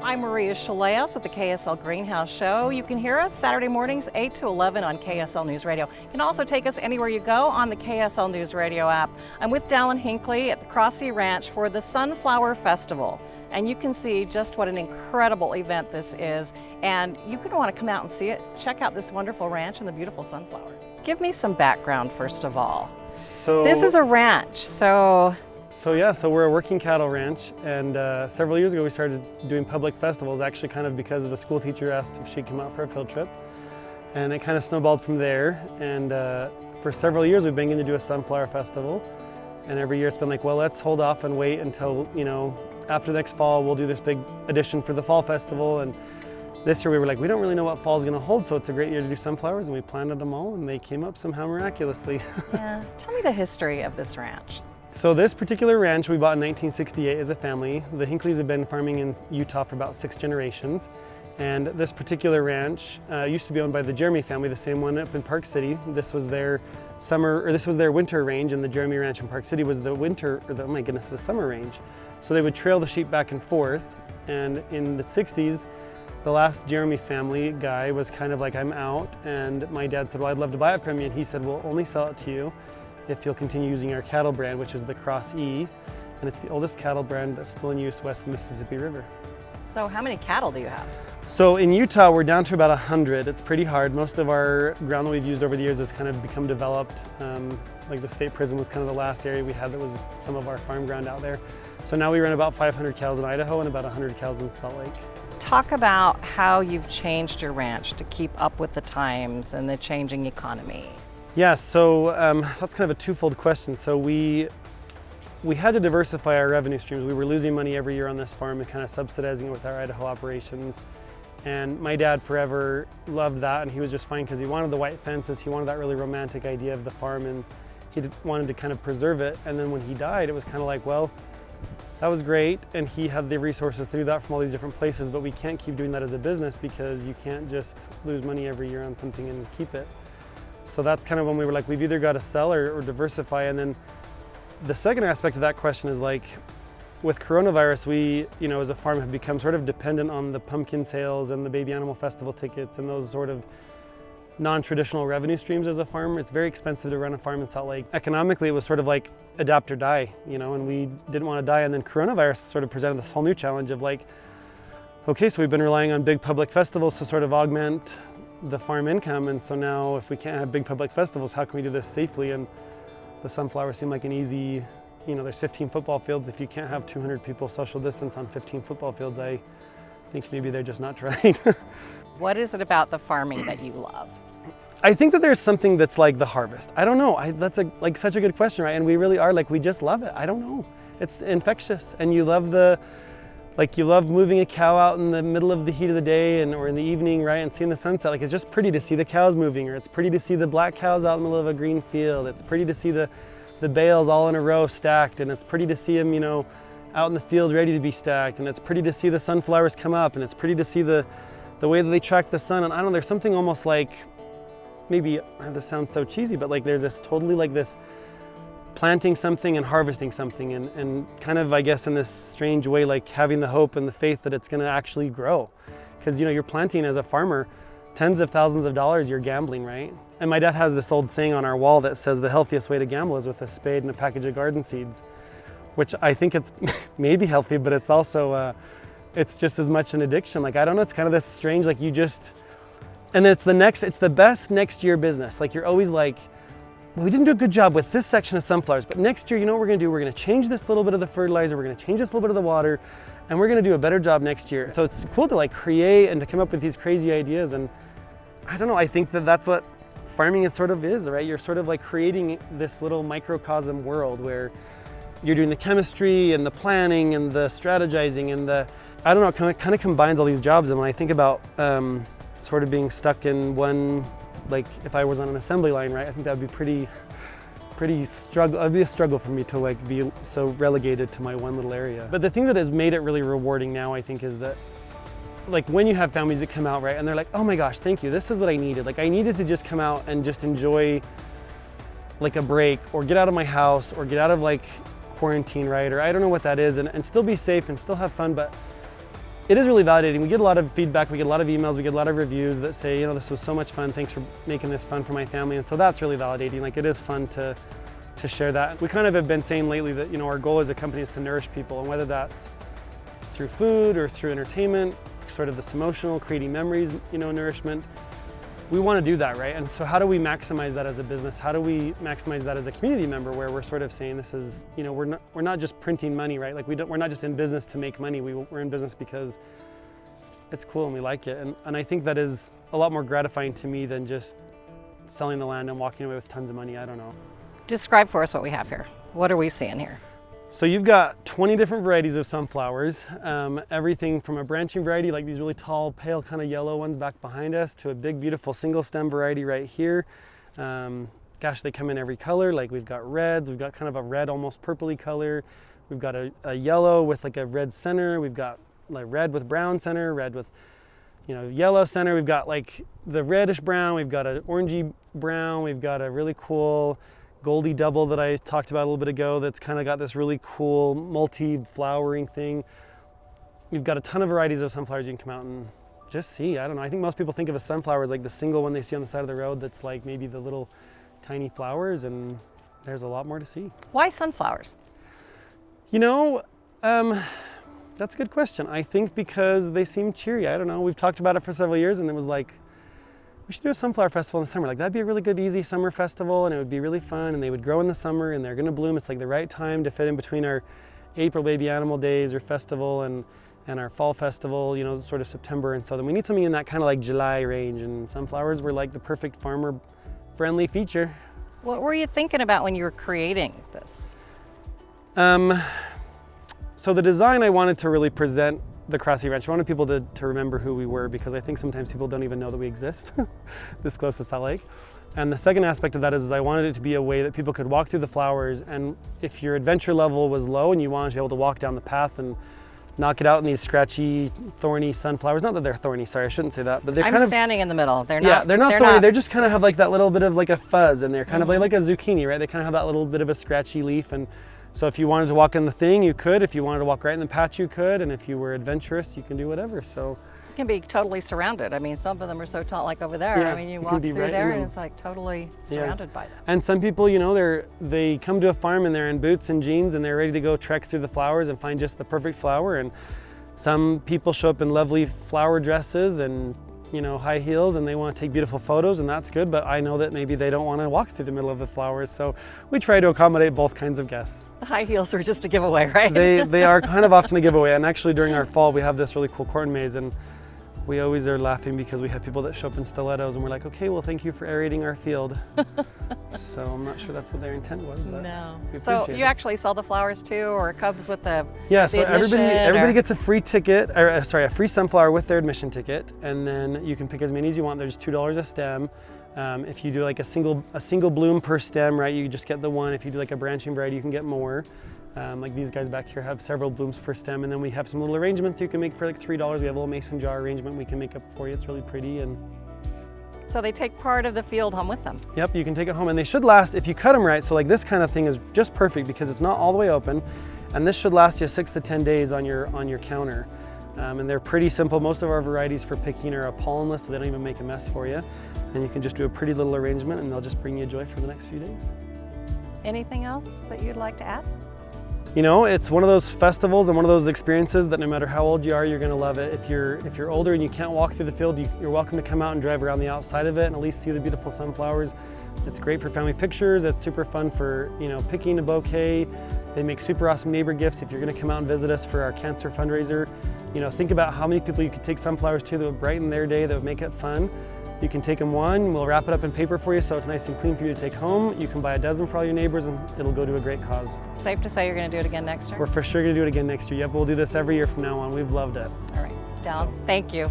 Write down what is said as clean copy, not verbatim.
I'm Maria Chaleas with the KSL Greenhouse Show. You can hear us Saturday mornings 8 to 11 on KSL News Radio. You can also take us anywhere you go on the KSL News Radio app. I'm with Dalon Hinckley at the Crossy Ranch for the Sunflower Festival. And you can see just what an incredible event this is. And you're going to want to come out and see it. Check out this wonderful ranch and the beautiful sunflowers. Give me some background first of all. This is a ranch, so we're a working cattle ranch, and several years ago we started doing public festivals, actually kind of because of a school teacher asked if she'd come out for a field trip. And it kind of snowballed from there, and for several years we've been going to do a sunflower festival. And every year it's been like, well, let's hold off and wait until, after next fall we'll do this big edition for the fall festival. And this year we were like, we don't really know what fall's going to hold, so it's a great year to do sunflowers, and we planted them all and they came up somehow miraculously. Yeah, tell me the history of this ranch. So this particular ranch we bought in 1968 as a family. The Hinkleys have been farming in Utah for about 6 generations. And this particular ranch used to be owned by the Jeremy family, the same one up in Park City. This was their winter range, and the Jeremy Ranch in Park City was the summer range. So they would trail the sheep back and forth. And in the 60s, the last Jeremy family guy was kind of like, I'm out. And my dad said, well, I'd love to buy it from you. And he said, we'll only sell it to you if you'll continue using our cattle brand, which is the Cross E, and it's the oldest cattle brand that's still in use west of the Mississippi River. So how many cattle do you have? So in Utah, we're down to about 100. It's pretty hard. Most of our ground that we've used over the years has kind of become developed. Like the state prison was kind of the last area we had that was some of our farm ground out there. So now we run about 500 cows in Idaho and about 100 cows in Salt Lake. Talk about how you've changed your ranch to keep up with the times and the changing economy. Yeah, so that's kind of a twofold question. So we had to diversify our revenue streams. We were losing money every year on this farm and kind of subsidizing it with our Idaho operations. And my dad forever loved that, and he was just fine because he wanted the white fences. He wanted that really romantic idea of the farm, and he wanted to kind of preserve it. And then when he died, it was kind of like, well, that was great, and he had the resources to do that from all these different places, but we can't keep doing that as a business because you can't just lose money every year on something and keep it. So that's kind of when we were like, we've either got to sell or diversify. And then the second aspect of that question is like, with coronavirus, we, as a farm have become sort of dependent on the pumpkin sales and the baby animal festival tickets and those sort of non-traditional revenue streams as a farm. It's very expensive to run a farm in Salt Lake. Economically, it was sort of like adapt or die, and we didn't want to die. And then coronavirus sort of presented this whole new challenge of like, okay, so we've been relying on big public festivals to sort of augment the farm income, and so now if we can't have big public festivals, how can we do this safely? And the sunflowers seem like an easy, there's 15 football fields. If you can't have 200 people social distance on 15 football fields, I think maybe they're just not trying. What is it about the farming that you love? I think that there's something that's like the harvest. I don't know, that's such a good question, right? And we really are we just love it. I don't know, it's infectious, and you love you love moving a cow out in the middle of the heat of the day or in the evening, right, and seeing the sunset. It's just pretty to see the cows moving, or it's pretty to see the black cows out in the middle of a green field. It's pretty to see the bales all in a row stacked, and it's pretty to see them, out in the field ready to be stacked, and it's pretty to see the sunflowers come up, and it's pretty to see the way that they track the sun. And I don't know, there's something almost like, maybe this sounds so cheesy, but there's this totally this planting something and harvesting something, and kind of, I guess, in this strange way, having the hope and the faith that it's going to actually grow. Because, you're planting as a farmer tens of thousands of dollars, you're gambling, right? And my dad has this old saying on our wall that says the healthiest way to gamble is with a spade and a package of garden seeds, which I think it's maybe healthy, but it's also, it's just as much an addiction. I don't know, it's kind of this strange, and it's the best next year business. You're always like, well, we didn't do a good job with this section of sunflowers, but next year, what we're gonna do? We're gonna change this little bit of the fertilizer, we're gonna change this little bit of the water, and we're gonna do a better job next year. So it's cool to create and to come up with these crazy ideas. And I don't know, I think that that's what farming is, right? You're sort of creating this little microcosm world where you're doing the chemistry and the planning and the strategizing and I don't know, it kind of combines all these jobs. And when I think about sort of being stuck in one, if I was on an assembly line, right, I think that would be pretty struggle. It'd be a struggle for me to be so relegated to my one little area. But the thing that has made it really rewarding now, I think, is that when you have families that come out, right, and they're like, oh my gosh, thank you, this is what I needed. I needed to just come out and just enjoy a break, or get out of my house, or get out of quarantine, right? Or I don't know what that is, and still be safe and still have fun, but it is really validating. We get a lot of feedback, we get a lot of emails, we get a lot of reviews that say, this was so much fun, thanks for making this fun for my family. And so that's really validating. Like, it is fun to share that. We kind of have been saying lately that, our goal as a company is to nourish people, and whether that's through food or through entertainment, sort of this emotional, creating memories, nourishment, we want to do that, right? And so how do we maximize that as a business? How do we maximize that as a community member, where we're sort of saying this is, we're not just printing money, right? Like, we're not just in business to make money. We're in business because it's cool and we like it. And I think that is a lot more gratifying to me than just selling the land and walking away with tons of money. I don't know. Describe for us what we have here. What are we seeing here? So you've got 20 different varieties of sunflowers, everything from a branching variety, like these really tall, pale kind of yellow ones back behind us, to a big, beautiful single stem variety right here. Gosh, they come in every color. Like, we've got reds, we've got kind of a red, almost purpley color. We've got a yellow with like a red center. We've got like red with brown center, red with, yellow center. We've got like the reddish brown. We've got an orangey brown. We've got a really cool Goldie double that I talked about a little bit ago that's kind of got this really cool multi-flowering thing. We've got a ton of varieties of sunflowers you can come out and just see. I don't know. I think most people think of a sunflower as like the single one they see on the side of the road that's like maybe the little tiny flowers, and there's a lot more to see. Why sunflowers? That's a good question. I think because they seem cheery. I don't know. We've talked about it for several years, and it was like, we should do a sunflower festival in the summer. Like, that'd be a really good, easy summer festival, and it would be really fun, and they would grow in the summer, and they're gonna bloom. It's like the right time to fit in between our April Baby Animal Days or festival and our fall festival, sort of September. And so then we need something in that kind of like July range, and sunflowers were like the perfect farmer-friendly feature. What were you thinking about when you were creating this? So the design, I wanted to really present the Crossy Ranch. I wanted people to remember who we were, because I think sometimes people don't even know that we exist this close to Salt Lake. And the second aspect of that is I wanted it to be a way that people could walk through the flowers, and if your adventure level was low and you wanted to be able to walk down the path and knock it out in these scratchy, thorny sunflowers. Not that they're thorny, sorry, I shouldn't say that, but they're I'm kind of standing in the middle. They're not. Yeah, they're not thorny. They just kind of have like that little bit of like a fuzz, and they're kind of like a zucchini, right? They kind of have that little bit of a scratchy leaf, and so if you wanted to walk in the thing, you could. If you wanted to walk right in the patch, you could. And if you were adventurous, you can do whatever. So you can be totally surrounded. I mean, some of them are so tall, like over there. Yeah, I mean, you walk through right there and it's like totally surrounded by them. And some people, they come to a farm and they're in boots and jeans and they're ready to go trek through the flowers and find just the perfect flower. And some people show up in lovely flower dresses and high heels, and they want to take beautiful photos, and that's good, but I know that maybe they don't want to walk through the middle of the flowers, so we try to accommodate both kinds of guests. The high heels are just a giveaway, right? They are kind of often a giveaway, and actually during our fall we have this really cool corn maze, and we always are laughing because we have people that show up in stilettos, and we're like, okay, well, thank you for aerating our field. So I'm not sure that's what their intent was, but no. we So appreciate you it. actually sell the flowers too, or it comes with the So admission, everybody gets a free ticket, a free sunflower with their admission ticket, and then you can pick as many as you want. There's $2 a stem. If you do like a single bloom per stem, right, you just get the one. If you do like a branching variety, you can get more. Like these guys back here have several blooms per stem, and then we have some little arrangements you can make for like $3. We have a little mason jar arrangement we can make up for you. It's really pretty. And so they take part of the field home with them. Yep, you can take it home, and they should last if you cut them right. So like this kind of thing is just perfect because it's not all the way open, and this should last you 6 to 10 days on your counter. And they're pretty simple. Most of our varieties for picking are pollenless, so they don't even make a mess for you. And you can just do a pretty little arrangement, and they'll just bring you joy for the next few days. Anything else that you'd like to add? It's one of those festivals and one of those experiences that no matter how old you are, you're going to love it. If you're older and you can't walk through the field, you're welcome to come out and drive around the outside of it and at least see the beautiful sunflowers. It's great for family pictures. It's super fun for, picking a bouquet. They make super awesome neighbor gifts. If you're going to come out and visit us for our cancer fundraiser, think about how many people you could take sunflowers to that would brighten their day, that would make it fun. You can take them one, we'll wrap it up in paper for you so it's nice and clean for you to take home. You can buy a dozen for all your neighbors and it'll go to a great cause. Safe to say you're going to do it again next year? We're for sure going to do it again next year. Yep, we'll do this every year from now on. We've loved it. All right, Dalon, thank you.